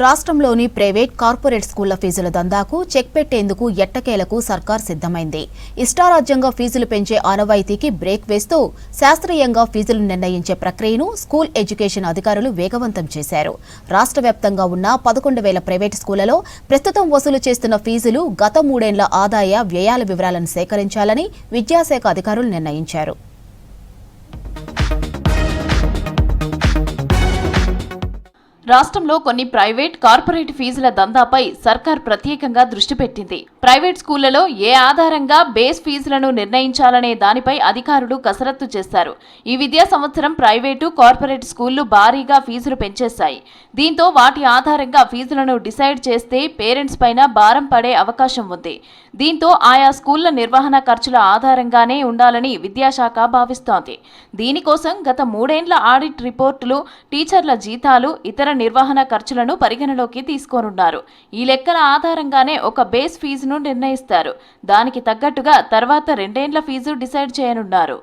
రాష్ట్రంలోని private corporate స్కూళ్ల ఫీజుల దందాకు check పెట్టేందుకు ఎట్టకేలకు సర్కార్ సిద్ధమైంది. ఇష్టారాజ్యంగా ఫీజులు పెంచే ఆనవాయితీకి బ్రేక్ వేస్తూ శాస్త్రీయంగా ఫీజులు నిర్ణయించే ప్రక్రియను స్కూల్ ఎడ్యుకేషన్ అధికారులు వేగవంతం చేశారు. రాష్ట్ర వ్యాప్తంగా ఉన్న 11,000 ప్రైవేట్ స్కూళ్లలో ప్రస్తుతం వసూలు చేస్తున్న ఫీజులు గత 3 ఏళ్ల ఆదాయ వ్యయాల వివరాలను సేకరించాలని విద్యాశాఖ అధికారులు నిర్ణయించారు. రాష్ట్రంలో కొన్ని ప్రైవేట్ కార్పొరేట్ ఫీజుల దందాపై సర్కార్ ప్రత్యేకంగా దృష్టి పెట్టింది. ప్రైవేట్ స్కూళ్లలో ఏ ఆధారంగా బేస్ ఫీజులను నిర్ణయించాలనే దానిపై అధికారులు కసరత్తు చేశారు. ఈ విద్యా సంవత్సరం ప్రైవేటు కార్పొరేట్ స్కూళ్లు భారీగా ఫీజులు పెంచేశాయి. దీంతో వాటి ఆధారంగా ఫీజులను డిసైడ్ చేస్తే పేరెంట్స్ పైన భారం పడే అవకాశం ఉంది. దీంతో ఆయా స్కూళ్ల నిర్వహణ ఖర్చుల ఆధారంగానే ఉండాలని విద్యాశాఖ భావిస్తోంది. దీనికోసం గత 3 ఏళ్ల ఆడిట్ రిపోర్టులు, టీచర్ల జీతాలు, ఇతర నిర్వహణ ఖర్చులను పరిగణలోకి తీసుకోనున్నారు. ఈ లెక్కల ఆధారంగానే ఒక బేస్ ఫీజును నిర్ణయిస్తారు. దానికి తగ్గట్టుగా తర్వాత 2 ఏళ్ల ఫీజు డిసైడ్ చేయనున్నారు.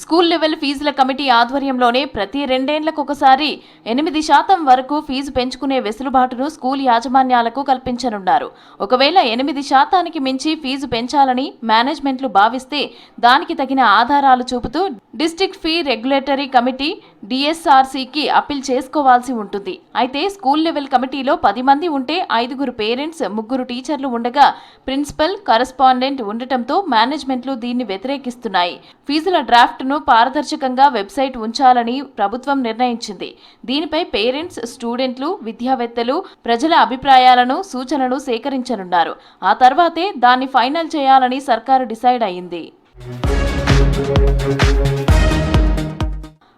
స్కూల్ లెవెల్ ఫీజుల కమిటీ ఆధ్వర్యంలోనే ప్రతి 2 ఏళ్లకొకసారి 8% వరకు ఫీజు పెంచుకునే వెసులుబాటును స్కూల్ యాజమాన్యాలకు కల్పించనున్నారు. ఒకవేళ 8% మించి ఫీజు పెంచాలని మేనేజ్మెంట్లు భావిస్తే దానికి తగిన ఆధారాలు చూపుతూ డిస్ట్రిక్ట్ ఫీ రెగ్యులేటరీ కమిటీ DSRCకి అప్పీల్ చేసుకోవాల్సి ఉంటుంది. అయితే స్కూల్ లెవెల్ కమిటీలో 10 మంది ఉంటే 5 పేరెంట్స్, 3 టీచర్లు ఉండగా ప్రిన్సిపల్, కరెస్పాండెంట్ ఉండటంతో మేనేజ్మెంట్లు దీన్ని వ్యతిరేకిస్తున్నాయి. ఫీజుల డ్రాఫ్ట్ను పారదర్శకంగా వెబ్సైట్ ఉంచాలని ప్రభుత్వం నిర్ణయించింది. దీనిపై పేరెంట్స్, స్టూడెంట్లు, విద్యావేత్తలు, ప్రజల అభిప్రాయాలను, సూచనలు సేకరించనున్నారు. ఆ తర్వాతే దాన్ని ఫైనల్ చేయాలని సర్కారు డిసైడ్ అయింది.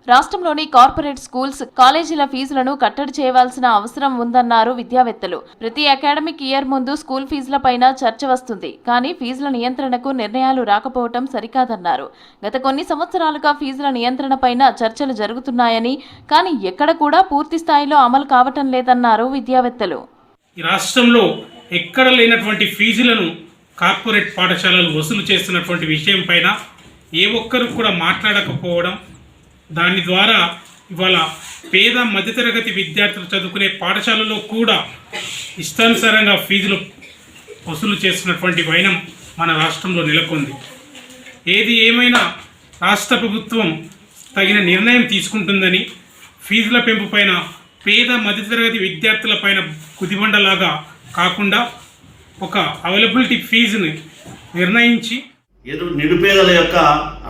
రాష్ట్రంలోని కార్పొరేట్ స్కూల్స్, కాలేజీల ఫీజులను కట్టడి చేయవలసిన అవసరం ఉందన్నారు విద్యావేత్తలు. ప్రతి అకాడమిక్ ఇయర్ ముందు స్కూల్ ఫీజులపైన చర్చ వస్తుంది. కానీ ఫీజుల నియంత్రణకు నిర్ణయాలు రాకపోవటం సరికాదన్నారు. గత కొన్ని సంవత్సరాలుగా ఫీజుల నియంత్రణపైన చర్చలు జరుగుతున్నాయని, కానీ ఎక్కడ కూడా పూర్తి స్థాయిలో అమలు కావటం లేదన్నారు విద్యావేత్తలు. రాష్ట్రంలో ఎక్కడ లేనటువంటి ఫీజులను కార్పొరేట్ పాఠశాలలు వసూలు చేస్తున్నటువంటి విషయం పైన ఏ ఒక్కరు కూడా మాట్లాడకపోవడం, దాని ద్వారా ఇవాళ పేద మధ్యతరగతి విద్యార్థులు చదువుకునే పాఠశాలలో కూడా ఇష్టానుసారంగా ఫీజులు వసూలు చేస్తున్నటువంటి వైనం మన రాష్ట్రంలో నెలకొంది. ఏది ఏమైనా రాష్ట్ర ప్రభుత్వం తగిన నిర్ణయం తీసుకుంటుందని, ఫీజుల పెంపు పైన పేద మధ్యతరగతి విద్యార్థుల పైన కుదిబండలాగా కాకుండా ఒక అవైలబిలిటీ ఫీజుని నిర్ణయించి ఏదో నిరుపేదల యొక్క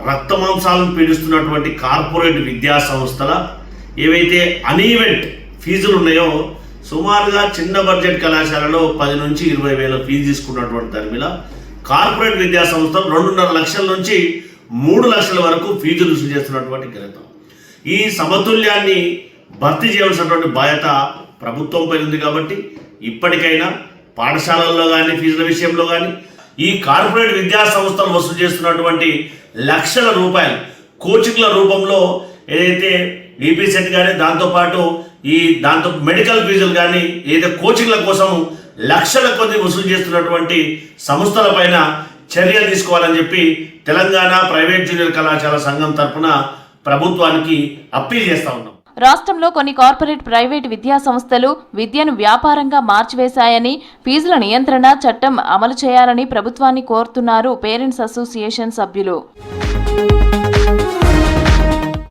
రక్తమాంసాలను పీడిస్తున్నటువంటి కార్పొరేట్ విద్యా సంస్థల ఏవైతే అన్ఈవెంట్ ఫీజులు ఉన్నాయో, సుమారుగా చిన్న బడ్జెట్ కళాశాలలో 10 నుంచి 20 వేల ఫీజు తీసుకున్నటువంటి దాని మీద కార్పొరేట్ విద్యా సంస్థలు 2.5 లక్షల నుంచి 3 లక్షల వరకు ఫీజులు వసూలు చేస్తున్నటువంటి ఘనత. ఈ సమతుల్యాన్ని భర్తీ చేయవలసినటువంటి బాధ్యత ప్రభుత్వంపై ఉంది. కాబట్టి ఇప్పటికైనా పాఠశాలల్లో కానీ, ఫీజుల విషయంలో కానీ ఈ కార్పొరేట్ విద్యా సంస్థలు వసూలు చేస్తున్నటువంటి లక్షల రూపాయలు కోచింగ్ల రూపంలో ఏదైతే EPSET కానీ, దాంతోపాటు దాంతో మెడికల్ ఫీజులు కానీ, ఏదైతే కోచింగ్ల కోసం లక్షల కొద్ది వసూలు చేస్తున్నటువంటి సంస్థలపైన చర్యలు తీసుకోవాలని చెప్పి తెలంగాణ ప్రైవేట్ జూనియర్ కళాశాల సంఘం తరఫున ప్రభుత్వానికి అప్పీల్ చేస్తా ఉన్నాం. రాష్ట్రంలో కొన్ని కార్పొరేట్, ప్రైవేట్ విద్యా సంస్థలు విద్యను వ్యాపారంగా మార్చివేశాయని, ఫీజుల నియంత్రణ చట్టం అమలు చేయాలని ప్రభుత్వాన్ని కోరుతున్నారు పేరెంట్స్ అసోసియేషన్ సభ్యులు.